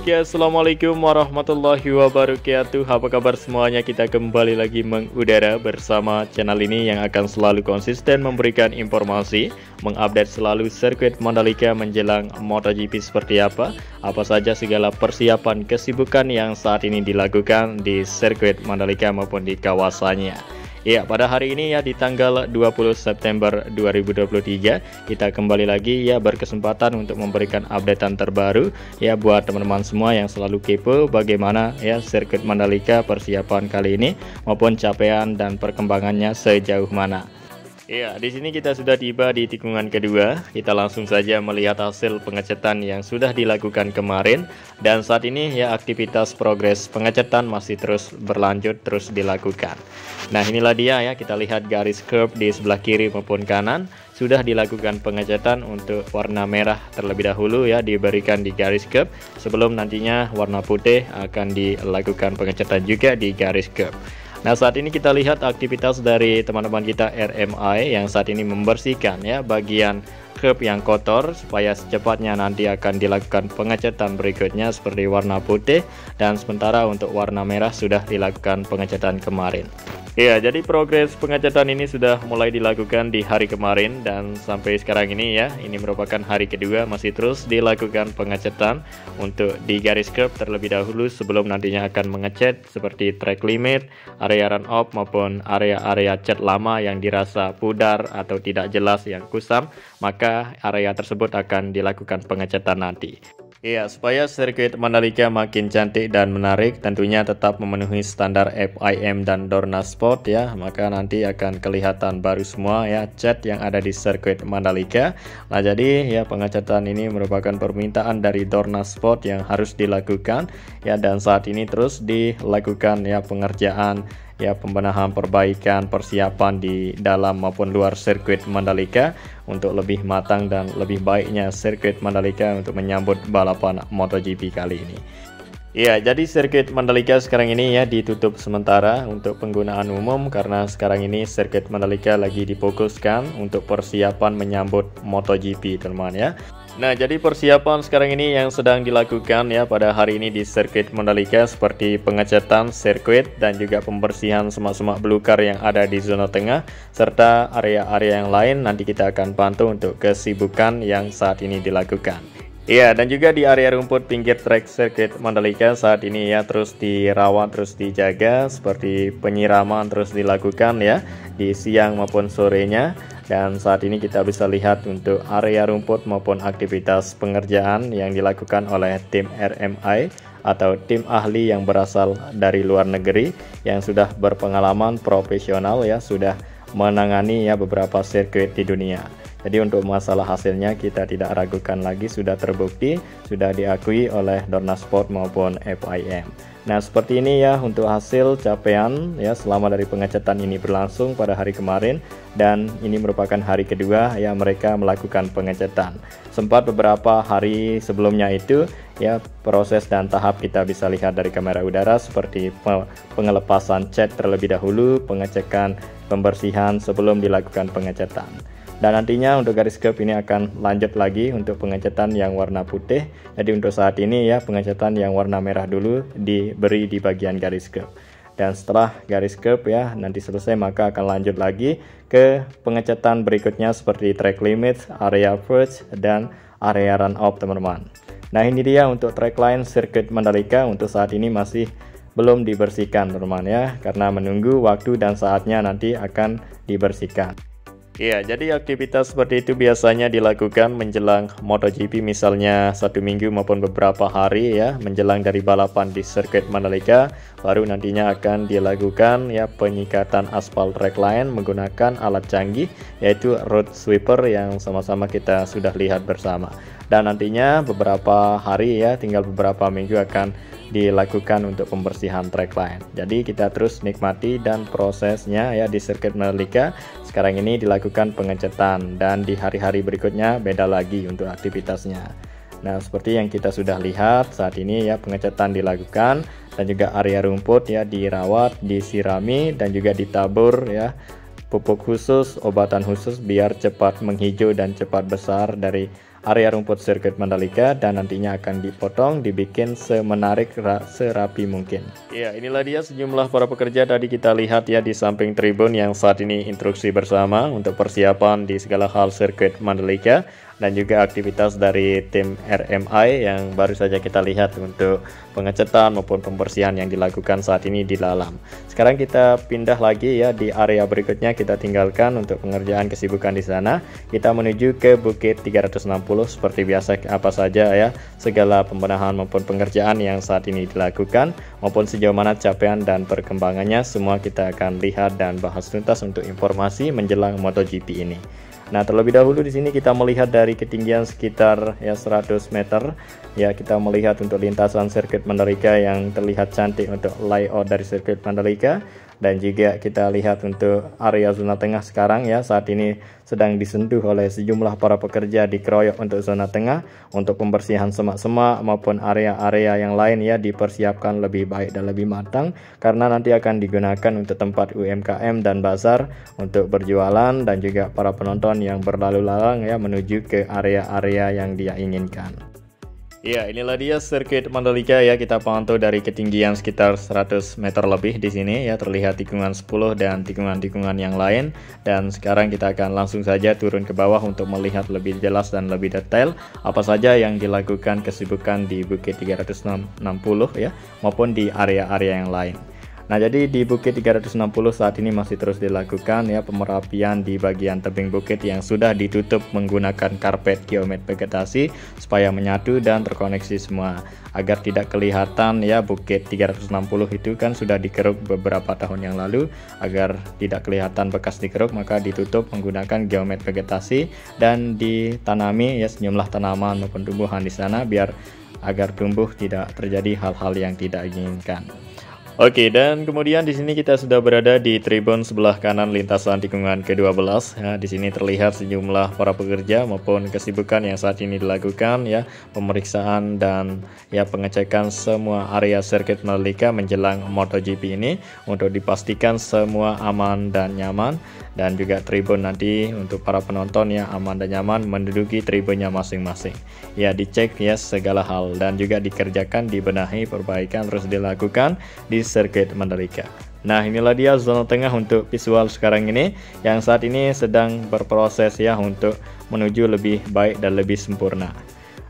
Oke, assalamualaikum warahmatullahi wabarakatuh. Apa kabar semuanya? Kita kembali lagi mengudara bersama channel ini yang akan selalu konsisten memberikan informasi, mengupdate selalu sirkuit Mandalika menjelang MotoGP seperti apa saja segala persiapan kesibukan yang saat ini dilakukan di sirkuit Mandalika maupun di kawasannya. Ya, pada hari ini ya di tanggal 20 September 2023 kita kembali lagi ya berkesempatan untuk memberikan updatean terbaru ya buat teman-teman semua yang selalu kepo bagaimana ya sirkuit Mandalika persiapan kali ini maupun capaian dan perkembangannya sejauh mana. Ya, di sini kita sudah tiba di tikungan kedua. Kita langsung saja melihat hasil pengecetan yang sudah dilakukan kemarin. Dan saat ini ya aktivitas progres pengecetan masih terus berlanjut, terus dilakukan. Nah, inilah dia ya, kita lihat garis curb di sebelah kiri maupun kanan. Sudah dilakukan pengecetan untuk warna merah terlebih dahulu ya, diberikan di garis curb. Sebelum nantinya warna putih akan dilakukan pengecetan juga di garis curb. Nah, saat ini kita lihat aktivitas dari teman-teman kita RMI yang saat ini membersihkan ya bagian curb yang kotor supaya secepatnya nanti akan dilakukan pengecetan berikutnya seperti warna putih, dan sementara untuk warna merah sudah dilakukan pengecetan kemarin. Ya, jadi progres pengecetan ini sudah mulai dilakukan di hari kemarin dan sampai sekarang ini ya, ini merupakan hari kedua masih terus dilakukan pengecetan untuk di garis curb terlebih dahulu sebelum nantinya akan mengecat seperti track limit, area run off maupun area-area cat lama yang dirasa pudar atau tidak jelas yang kusam, maka area tersebut akan dilakukan pengecetan nanti. Iya, supaya sirkuit Mandalika makin cantik dan menarik, tentunya tetap memenuhi standar FIM dan Dorna Sport ya, maka nanti akan kelihatan baru semua ya cat yang ada di sirkuit Mandalika. Nah, jadi ya pengecatan ini merupakan permintaan dari Dorna Sport yang harus dilakukan ya, dan saat ini terus dilakukan ya pengerjaan ya pembenahan, perbaikan, persiapan di dalam maupun luar sirkuit Mandalika untuk lebih matang dan lebih baiknya sirkuit Mandalika untuk menyambut balapan MotoGP kali ini. Ya, jadi sirkuit Mandalika sekarang ini ya ditutup sementara untuk penggunaan umum karena sekarang ini sirkuit Mandalika lagi difokuskan untuk persiapan menyambut MotoGP, teman-teman ya. Nah, jadi persiapan sekarang ini yang sedang dilakukan ya pada hari ini di sirkuit Mandalika seperti pengecatan sirkuit dan juga pembersihan semak-semak belukar yang ada di zona tengah serta area-area yang lain. Nanti kita akan pantau untuk kesibukan yang saat ini dilakukan. Iya, dan juga di area rumput pinggir trek sirkuit Mandalika saat ini ya terus dirawat, terus dijaga seperti penyiraman terus dilakukan ya di siang maupun sorenya. Dan saat ini kita bisa lihat untuk area rumput maupun aktivitas pengerjaan yang dilakukan oleh tim RMI atau tim ahli yang berasal dari luar negeri yang sudah berpengalaman profesional ya, sudah menangani ya beberapa sirkuit di dunia. Jadi untuk masalah hasilnya kita tidak ragukan lagi, sudah terbukti, sudah diakui oleh Dorna Sport maupun FIM. Nah, seperti ini ya untuk hasil capaian ya selama dari pengecatan ini berlangsung pada hari kemarin, dan ini merupakan hari kedua ya mereka melakukan pengecatan. Sempat beberapa hari sebelumnya itu ya proses dan tahap kita bisa lihat dari kamera udara seperti pengelepasan cat terlebih dahulu, pengecekan, pembersihan sebelum dilakukan pengecatan. Dan nantinya untuk garis curb ini akan lanjut lagi untuk pengecatan yang warna putih. Jadi untuk saat ini ya pengecatan yang warna merah dulu diberi di bagian garis curb. Dan setelah garis curb ya nanti selesai maka akan lanjut lagi ke pengecatan berikutnya seperti track limit, area verge, dan area run off, teman-teman. Nah, ini dia untuk track line sirkuit Mandalika untuk saat ini masih belum dibersihkan, teman-teman ya, karena menunggu waktu dan saatnya nanti akan dibersihkan. Ya, jadi aktivitas seperti itu biasanya dilakukan menjelang MotoGP, misalnya 1 minggu maupun beberapa hari ya menjelang dari balapan di sirkuit Mandalika, baru nantinya akan dilakukan ya penyikatan aspal track line menggunakan alat canggih yaitu road sweeper yang sama-sama kita sudah lihat bersama. Dan nantinya beberapa hari ya, tinggal beberapa minggu akan dilakukan untuk pembersihan track line. Jadi kita terus nikmati dan prosesnya ya di sirkuit Mandalika. Sekarang ini dilakukan pengecatan dan di hari-hari berikutnya beda lagi untuk aktivitasnya. Nah, seperti yang kita sudah lihat saat ini ya pengecatan dilakukan dan juga area rumput ya dirawat, disirami dan juga ditabur ya pupuk khusus, obatan khusus biar cepat menghijau dan cepat besar dari area rumput sirkuit Mandalika dan nantinya akan dipotong, dibikin semenarik, serapi mungkin. Ya, inilah dia sejumlah para pekerja tadi kita lihat ya di samping tribun yang saat ini instruksi bersama untuk persiapan di segala hal sirkuit Mandalika, dan juga aktivitas dari tim RMI yang baru saja kita lihat untuk pengecetan maupun pembersihan yang dilakukan saat ini di dalam. Sekarang kita pindah lagi ya di area berikutnya, kita tinggalkan untuk pengerjaan kesibukan di sana. Kita menuju ke Bukit 360 seperti biasa, apa saja ya segala pembenahan maupun pengerjaan yang saat ini dilakukan maupun sejauh mana capaian dan perkembangannya, semua kita akan lihat dan bahas tuntas untuk informasi menjelang MotoGP ini. Nah, terlebih dahulu di sini kita melihat dari ketinggian sekitar ya 100 meter. Ya, kita melihat untuk lintasan sirkuit Mandalika yang terlihat cantik untuk layout dari sirkuit Mandalika. Dan juga kita lihat untuk area zona tengah sekarang ya, saat ini sedang disentuh oleh sejumlah para pekerja, dikeroyok untuk zona tengah, untuk pembersihan semak-semak maupun area-area yang lain ya dipersiapkan lebih baik dan lebih matang, karena nanti akan digunakan untuk tempat UMKM dan bazar untuk berjualan, dan juga para penonton yang berlalu lalang ya menuju ke area-area yang dia inginkan. Ya, inilah dia sirkuit Mandalika ya, kita pantau dari ketinggian sekitar 100 meter lebih di sini ya, terlihat tikungan 10 dan tikungan-tikungan yang lain. Dan sekarang kita akan langsung saja turun ke bawah untuk melihat lebih jelas dan lebih detail apa saja yang dilakukan kesibukan di Bukit 360 ya, maupun di area-area yang lain. Nah, jadi di Bukit 360 saat ini masih terus dilakukan ya pemerapian di bagian tebing bukit yang sudah ditutup menggunakan karpet geomet vegetasi supaya menyatu dan terkoneksi semua, agar tidak kelihatan ya Bukit 360 itu kan sudah dikeruk beberapa tahun yang lalu. Agar tidak kelihatan bekas dikeruk, maka ditutup menggunakan geomet vegetasi dan ditanami ya sejumlah tanaman maupun tumbuhan di sana, biar agar tumbuh tidak terjadi hal-hal yang tidak diinginkan. Oke, dan kemudian di sini kita sudah berada di tribun sebelah kanan lintasan tikungan ke-12 ya. Di sini terlihat sejumlah para pekerja maupun kesibukan yang saat ini dilakukan ya, pemeriksaan dan ya pengecekan semua area sirkuit Mandalika menjelang MotoGP ini untuk dipastikan semua aman dan nyaman, dan juga tribun nanti untuk para penonton ya aman dan nyaman menduduki tribunnya masing-masing. Ya, dicek ya segala hal dan juga dikerjakan, dibenahi, perbaikan terus dilakukan di sirkuit Mandalika. Nah, inilah dia zona tengah untuk visual sekarang ini yang saat ini sedang berproses ya untuk menuju lebih baik dan lebih sempurna.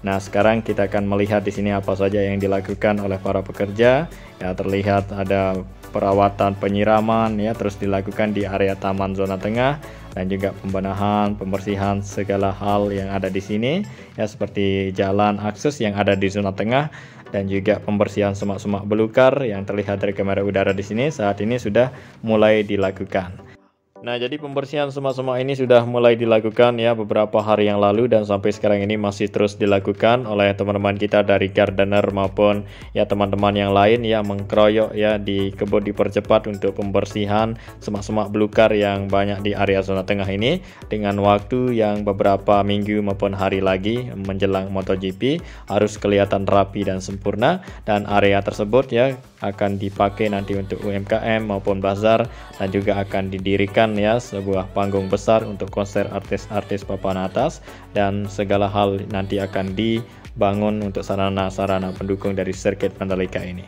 Nah, sekarang kita akan melihat di sini apa saja yang dilakukan oleh para pekerja. Ya, terlihat ada perawatan penyiraman ya terus dilakukan di area taman zona tengah, dan juga pembenahan, pembersihan segala hal yang ada di sini ya, seperti jalan akses yang ada di zona tengah, dan juga pembersihan semak-semak belukar yang terlihat dari kamera udara di sini saat ini sudah mulai dilakukan. Nah, jadi pembersihan semak-semak ini sudah mulai dilakukan ya beberapa hari yang lalu, dan sampai sekarang ini masih terus dilakukan oleh teman-teman kita dari gardener maupun ya teman-teman yang lain ya, mengkeroyok ya di kebun dipercepat untuk pembersihan semak-semak belukar yang banyak di area zona tengah ini, dengan waktu yang beberapa minggu maupun hari lagi menjelang MotoGP harus kelihatan rapi dan sempurna, dan area tersebut ya akan dipakai nanti untuk UMKM maupun bazar, dan juga akan didirikan ya sebuah panggung besar untuk konser artis-artis papan atas, dan segala hal nanti akan dibangun untuk sarana-sarana pendukung dari sirkuit Mandalika ini.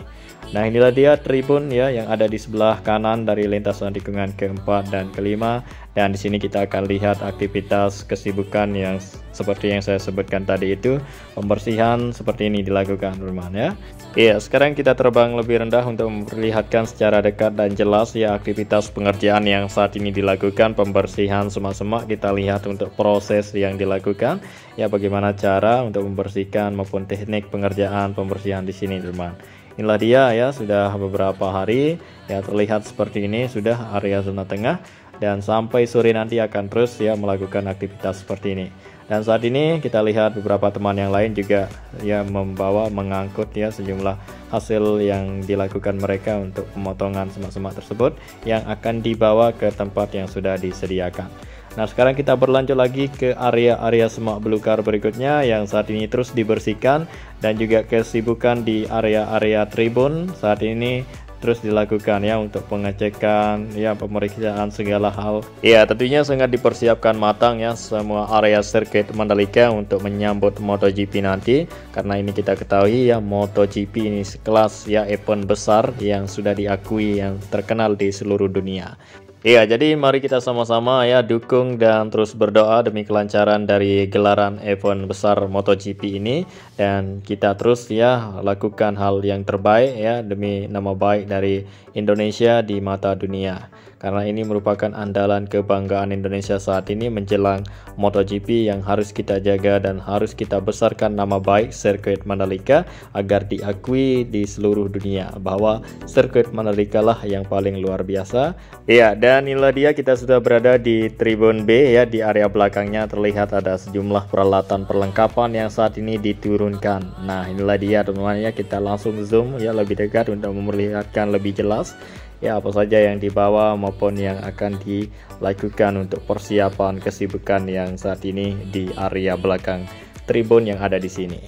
Nah, inilah dia tribun ya yang ada di sebelah kanan dari lintasan tikungan keempat dan kelima, dan di sini kita akan lihat aktivitas kesibukan yang seperti yang saya sebutkan tadi itu, pembersihan seperti ini dilakukan teman-teman ya. Iya, sekarang kita terbang lebih rendah untuk memperlihatkan secara dekat dan jelas ya aktivitas pengerjaan yang saat ini dilakukan, pembersihan semak-semak. Kita lihat untuk proses yang dilakukan ya, bagaimana cara untuk membersihkan maupun teknik pengerjaan pembersihan di sini teman. Inilah dia ya, sudah beberapa hari ya terlihat seperti ini sudah area zona tengah, dan sampai sore nanti akan terus ya melakukan aktivitas seperti ini. Dan saat ini kita lihat beberapa teman yang lain juga ya mengangkut ya sejumlah hasil yang dilakukan mereka untuk pemotongan semak-semak tersebut yang akan dibawa ke tempat yang sudah disediakan. Nah, sekarang kita berlanjut lagi ke area-area semak belukar berikutnya yang saat ini terus dibersihkan, dan juga kesibukan di area-area tribun saat ini terus dilakukan ya untuk pengecekan ya, pemeriksaan segala hal. Ya tentunya sangat dipersiapkan matang ya semua area sirkuit Mandalika untuk menyambut MotoGP nanti, karena ini kita ketahui ya MotoGP ini sekelas ya event besar yang sudah diakui yang terkenal di seluruh dunia. Iya, jadi mari kita sama-sama ya dukung dan terus berdoa demi kelancaran dari gelaran event besar MotoGP ini, dan kita terus ya lakukan hal yang terbaik ya demi nama baik dari Indonesia di mata dunia. Karena ini merupakan andalan kebanggaan Indonesia saat ini menjelang MotoGP yang harus kita jaga dan harus kita besarkan nama baik sirkuit Mandalika agar diakui di seluruh dunia bahwa sirkuit Mandalika lah yang paling luar biasa. Iya, dan inilah dia kita sudah berada di Tribun B ya, di area belakangnya terlihat ada sejumlah peralatan perlengkapan yang saat ini diturunkan. Nah, inilah dia teman-teman ya, kita langsung zoom ya lebih dekat untuk memperlihatkan lebih jelas ya apa saja yang dibawa maupun yang akan dilakukan untuk persiapan kesibukan yang saat ini di area belakang tribun yang ada di sini.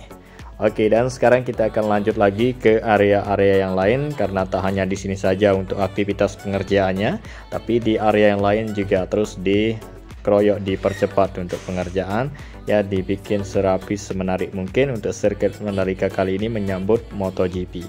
Oke, dan sekarang kita akan lanjut lagi ke area-area yang lain, karena tak hanya di sini saja untuk aktivitas pengerjaannya, tapi di area yang lain juga terus dikeroyok, dipercepat untuk pengerjaan ya, dibikin serapi semenarik mungkin untuk sirkuit Mandalika kali ini menyambut MotoGP.